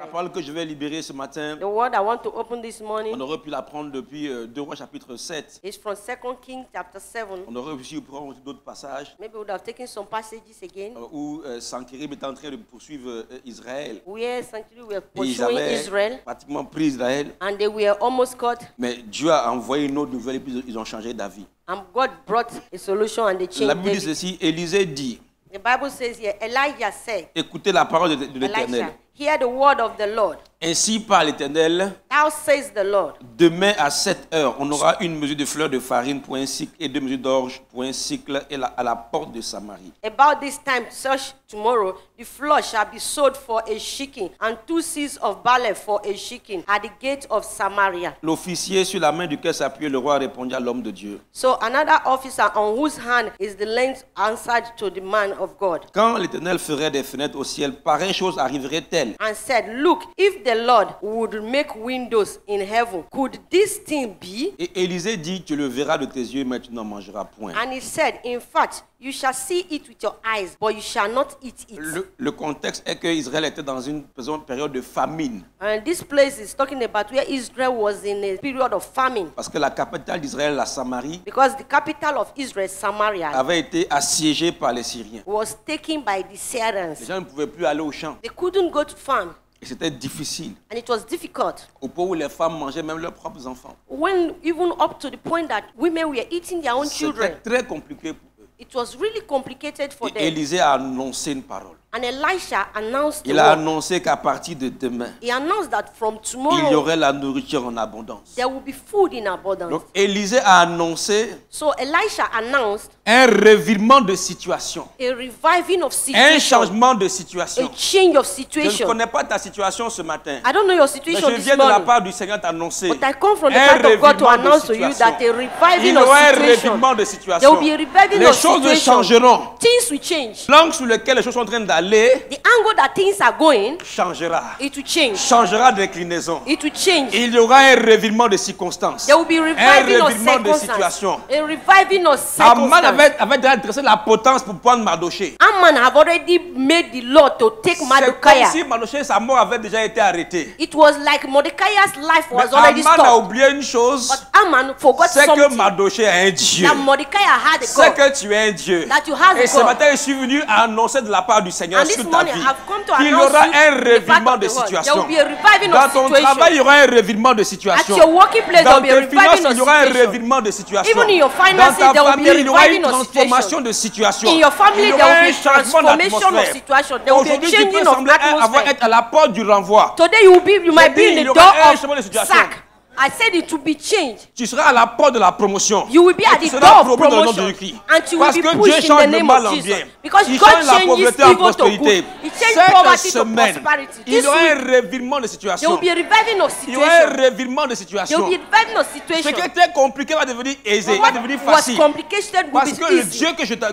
La parole que je vais libérer ce matin, The word I want to open this morning on aurait pu la prendre depuis 2 Rois chapitre 7. is from 2 Kings chapter 7. On aurait pu prendre d'autres passages Maybe we would have taken some passages again où Sanchérib est en train de poursuivre Israël. where essentially we were Et ils pursuing avaient Israel pratiquement pris Israël. and they were almost caught. Mais Dieu a envoyé une autre nouvelle et puis ils ont changé d'avis. And God brought a solution and they La changed Bible dit it. ceci, Élisée dit, The Bible says here, Elijah said, écoutez la parole de l'Éternel. Elisha, hear the word of the Lord. Ainsi par l'Éternel, Thou says the Lord, demain à 7 heures, on aura une mesure de fleur de farine pour un cycle et 2 mesures d'orge pour un cycle à la porte de Samarie. about this time, such tomorrow, the flour shall be sold for a shekel, and 2 seahs of barley for a shekel at the gate of Samaria. L'officier sur la main duquel s'appuyait le roi répondit à l'homme de Dieu. So another officer on whose hand is the length answered to the man of God, Quand l'Éternel ferait des fenêtres au ciel, pareille chose arriverait-elle? and said, Look, if the Lord would make windows in heaven, could this thing be? Et Élisée dit, tu le verras de tes yeux, mais tu n'en mangeras point. And he said, In fact, you shall see it with your eyes, but you shall not eat it. Le contexte est que Israël était dans une période de famine. And this place is talking about where Israel was in a period of famine, Parce que la capitale d'Israël, la Samarie, because the capital of Israel, Samaria, avait été assiégée par les Syriens. was taken by the Les Syrians. gens ne pouvaient plus aller au champ. They couldn't go to farm, Et c'était difficile. and it was difficult. Au point où les femmes mangeaient même leurs propres enfants. When even up to the point that women were eating their own C'était children, très compliqué pour eux. it was really complicated for Et them. Élisée a annoncé une parole. And Elisha announced the Il a word. annoncé qu'à partir de demain, He announced that from il y tomorrow aurait la nourriture en abondance. there will be food in abundance. Donc Élisée a annoncé So Elisha announced un revirement de situation, a reviving of un situation, changement de a situation. change of Je ne situation. connais pas ta situation ce matin, I don't know your mais situation je this viens de la morning, part du Seigneur t'annoncer but I come from the un heart of God to revirement de announce to you situation. that a reviving Il y of aura un situation, revirement de there situation. will be a reviving Les of choses situation. changeront. Things will change. L'angle sur lequel les choses sont en train d'aller The angle that things are going, changera. it will change. Changera d'inclinaison. It will change. Il y aura un revirement de circonstances. There will be reviving of revirement de circumstances. situation. A reviving of Aman circumstances. avait déjà dressé la potence pour prendre Mardoché. Amman have already made the law to take C'est comme Mordecai. si Mardoché, sa mort avait déjà été arrêtée. It was like Mordecai's life Mais was already Aman a stopped. oublié une chose, But Amman forgot c'est que something. Mardoché a un Dieu. That Mordecai had a C'est God. que tu es un Dieu. That you have a Et ce God. matin, je suis venu annoncer de la part du Seigneur And this sur ta morning vie I've come to qu'il y announce aura you un the fact revirement of de the word. There situation. will be a reviving Dans of ton situation. travail, il y aura un revirement de At situation. your working place, there Dans will be a tes finances, reviving of il y aura un situation. revirement de situation. Even in your Dans finances, ta there will be a famille, il y aura une reviving of transformation situation. de situation. In your family, Il y there aura will be un a changement transformation of d'atmosphère. situation. There will be a Aujourd'hui, tu peux changing of sembler avoir atmosphere. être à la porte du renvoi. Today you might be dit, in il y the aura door un changement de of situation. sack. I said it to be changed. Tu seras à la porte de la promotion. You will be at Et tu the seras door of promu dans le nom de promotion, Jésus-Christ. and you will Parce be que Dieu pushed in change the le name mal of en Jesus. bien. Because Il God change la changes pauvreté en evil to good. prospérité. He changes Cette poverty to semaine, prosperity. il This y aura un week, revirement de there situation. will be a reviving of Il y aura un situation. revirement de There situation. will be a reviving of Ce situation. qui était compliqué va devenir aisé, va What devenir was facile. complicated will Parce be que le easy. Dieu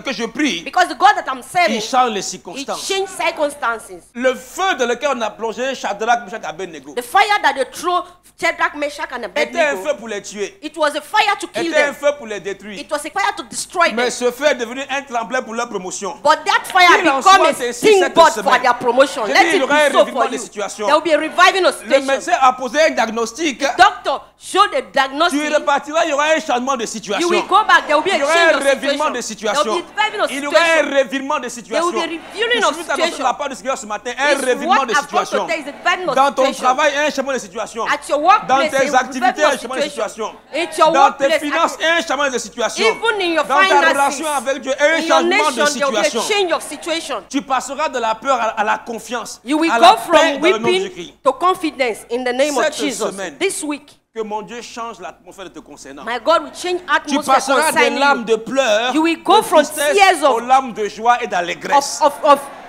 que je prie, Because the God that I'm serving, il change les He circonstances. changed circumstances. Le feu dans lequel on a plongé Shadrach, Meshach et Abednego The fire that they threw Shadrach, Meshach, and était un feu Abednego, pour les tuer, it was a fire to kill était un them. feu pour les détruire. It was a fire to destroy Mais them. ce feu est devenu un tremplin pour leur promotion. But that fire Qu'il en became soit a ainsi springboard cette for semaine. their promotion. J'ai Let dit, it il y aura un be so revirement for des you. situations. There will be a reviving of Le situation. médecin a posé un diagnostic. Doctor showed the Tu diagnosis. repartiras, il y aura un changement de You situation. will go back. There will be Il a y aura change un of revirement de situation. There will situation. be a reviving of Il y aura un situation. revirement de There situation. will be a reviewing Je of suis annoncé de situation. la part du Seigneur ce matin, un It's revirement what de I've come to situation. tell is the reviving of Dans ton situation. travail, un changement de situation. At your Dans workplace, tes there will be activités, un reviving of changement de situation. At your Dans tes workplace, finances, un changement de situation. even in your Dans ta finances, relation avec Dieu, un in your changement nation, de there will be a situation. change of situation. Tu passeras de la peur à la confiance, You will à la go paix from dans le nom de weeping Jésus-Christ. to confidence in the name of Cette Jesus. semaine. This week, Que mon Dieu change l'atmosphère de te concernant. my God will change Tu atmosphere passeras des concerning larmes you. de pleurs, You will go de from tristesse tears of- aux larmes de joie et d'allégresse. of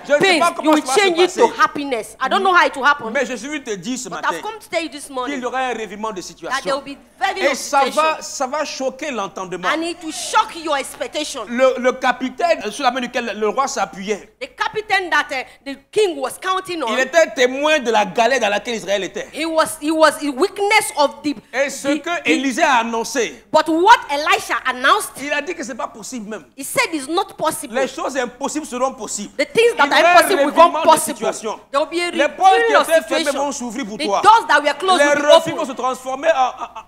Je ne sais pain. pas comment You will ça va se change it to passer. happiness. I don't know how it will happen, Mais je suis venu te dire ce but matin I've come to tell you this qu'il morning y aura un revirement de that there will situation. be reviving Et of situation. ça va choquer l'entendement. And it will shock your expectation. Le capitaine sur la main duquel le roi s'appuyait, The captain that the king was counting on, il était témoin de la galère dans laquelle Israël était. he was a weakness of the. Et ce que Élisée a annoncé, But what Elisha announced, il a dit que ce n'est pas possible même. he said is not possible. Les choses impossibles seront possibles. The things that that are impossible will become possible. situation. There will be a Les portes qui reviewing of étaient fermées situation. vont s'ouvrir pour The toi. doors that were closed Les will be refus vont open. se transformer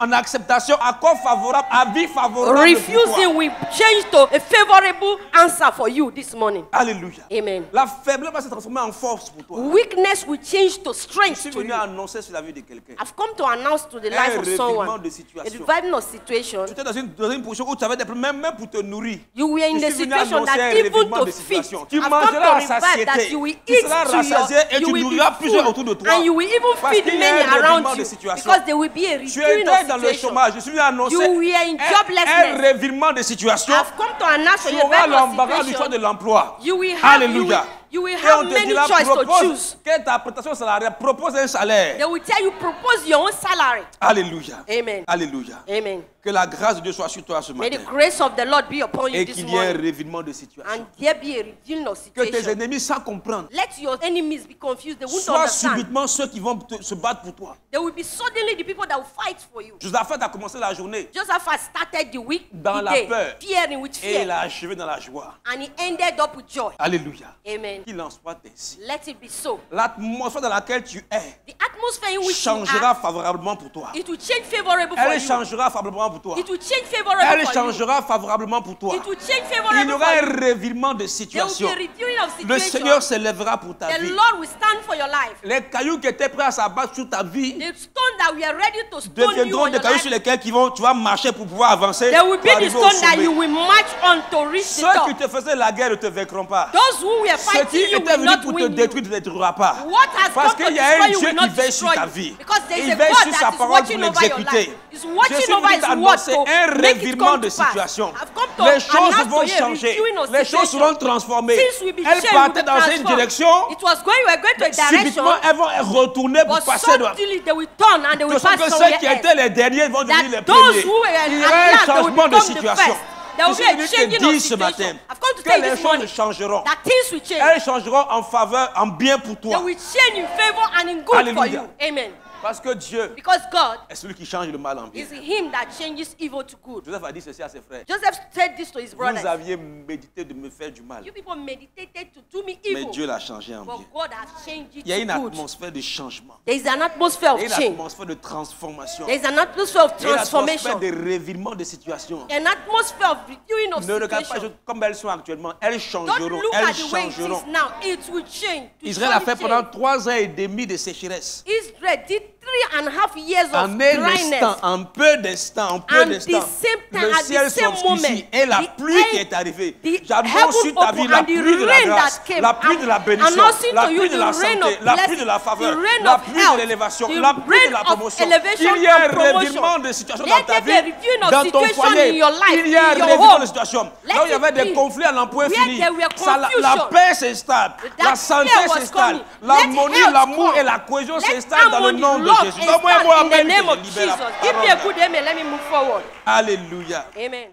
en acceptation, accord favorable, avis favorable pour toi. Refusing will change to a favorable answer for you this morning. Alléluia. Amen. La faiblesse va se transformer en force pour toi. Weakness will change to Je strength suis to venu you. annoncer sur la vie de quelqu'un. I've come to announce to the life of revirement someone de a situation. reviving of situation. Tu étais dans une position où tu avais des problèmes même pour te nourrir. You were in Je the suis venu situation annoncer that un even revirement to de feed. situation. Tu I've come to mangeras à revive that satiété. you will Tu eat seras to rassasié your, et you tu will nourriras be plusieurs full, autour de toi. and you will even Parce feed qu'il y a many un around revirement de you situation. because there will be a Tu reviewing étais of dans le situation. chômage. Je suis venu annoncer You were in joblessness. un revirement de situation. I've come to announce Tu a auras revival l'embarras du choix de situation. l'emploi. You will have, Alléluia. you will Et on have te many dira, choices to propose, choose. quelle est ta prétention salariale? Propose un salaire. They will tell you propose your own salary. Alléluia. Amen. Alléluia. Amen. Que la grâce de Dieu soit sur toi ce May matin. the grace of the Lord be upon you Et this qu'il y ait un morning. revirement de situation. And there be a revealing of Que tes situation. ennemis sans comprendre Let your enemies be confused. They won't soient understand. subitement ceux qui vont se battre pour toi. There will be suddenly the people that will fight for you. Josaphat a commencé la journée Joseph has started the week, dans the la day, peur. fearing with et fear, il a achevé dans la joie. and he ended up with joy. Alléluia. Amen. Qu'il en soit ainsi. Let it be so. L'atmosphère dans laquelle tu es The atmosphere in which you changera are, favorablement pour toi. it will change favorable for Elle you. changera favorablement pour toi. It will change favorable Elle for you. changera favorablement pour toi. It will change Il y favorable aura for un you. revirement de There will situation. be a reviewing of Le situation. Seigneur s'élèvera pour ta The vie. Lord will stand for your life. Les cailloux qui étaient prêts à s'abattre sur ta vie The stone that we are ready to stone you deviendront on des your cailloux life, sur lesquels tu vas marcher pour pouvoir avancer. there will be pour the arriver au stone that sommet. you will march on to reach the Ceux top. qui te faisaient la guerre ne te vaincront pas. Those who were Ceux qui fighting you étaient will venus not pour te win you. détruire ne te détruira pas. What has Parce come to qu'il y a destroy un you Dieu will qui not veille sur destroy ta you. vie. Because there is Il a veille God sur sa that is parole watching pour over your l'exécuter. life. He's Je watching suis over venu his word t'annoncer to un make it revirement come de to pass. situation. I've come to Les choses announce vont to you a changer. reviewing of Les choses seront situation. transformées. Things will be Elles changed, partaient will be dans une transformed. direction. It was going, we were going to a direction, Subitement, elles vont retourner pour but passer de suddenly they will turn and they will de sorte pass que ceux somewhere qui else. étaient les derniers vont devenir les That those premiers. who were Il y at aura un last, they will changement de become the situation. first. There will Je be suis a venu te changing of dire ce matin situation. I've come to que tell you les this choses morning changeront. that things will change. Elles changeront en faveur, en bien pour They toi. will change in favor and in good for Hallelujah. you. Amen. Parce que Dieu Because God est celui qui change le mal en bien. is him that changes evil to good. Joseph a dit ceci à ses frères. Joseph said this to his brothers. Vous aviez médité de me faire du mal. You people meditated to do me Mais evil, Dieu l'a changé en but bien. God has changed it Il y a une to good. atmosphère de changement. There is an atmosphere Il y of a une change. atmosphère de transformation. There is an atmosphere of Il y a une atmosphère transformation. de revirement de situation. An atmosphere of reviewing of Ne regarde pas les situation. choses comme elles sont actuellement. Elles Don't changeront. look Elles at the way it changeront. is now. It will change. It will Israël a surely fait pendant change. 3 ans et demi de sécheresse. Israel did 3.5 years of En un dryness. instant, en peu d'instants, en peu And d'instants, the same time, le at the ciel same s'obscurcit moment, et la the pluie qui air- est arrivée. the J'annonce sur heaven ta vie opened la and the pluie de la rain grâce, that came, la pluie de la bénédiction, announcing la to you pluie de la the rain santé, of la pluie blessing, de la the faveur, rain la of pluie de health, l'élévation, the la pluie de rain la of promotion. elevation Il y a un and promotion. revirement de situation Let dans ta there be a vie, reviewing of dans ton situation foyer. in your life, Il y a un in your revirement home. de situation. Let Là où il y avait it des be conflits à l'emploi where infini, there were la confusion. paix s'installe, That la santé fear was s'installe, coming. l'harmonie, Let health l'amour come. et la cohésion Let s'installent dans le harmony, nom de love Jésus. Donne-moi un install mot in the amen name que of je libère la Jesus. Give me a parole. good amen. Let me move forward. Alléluia. Amen.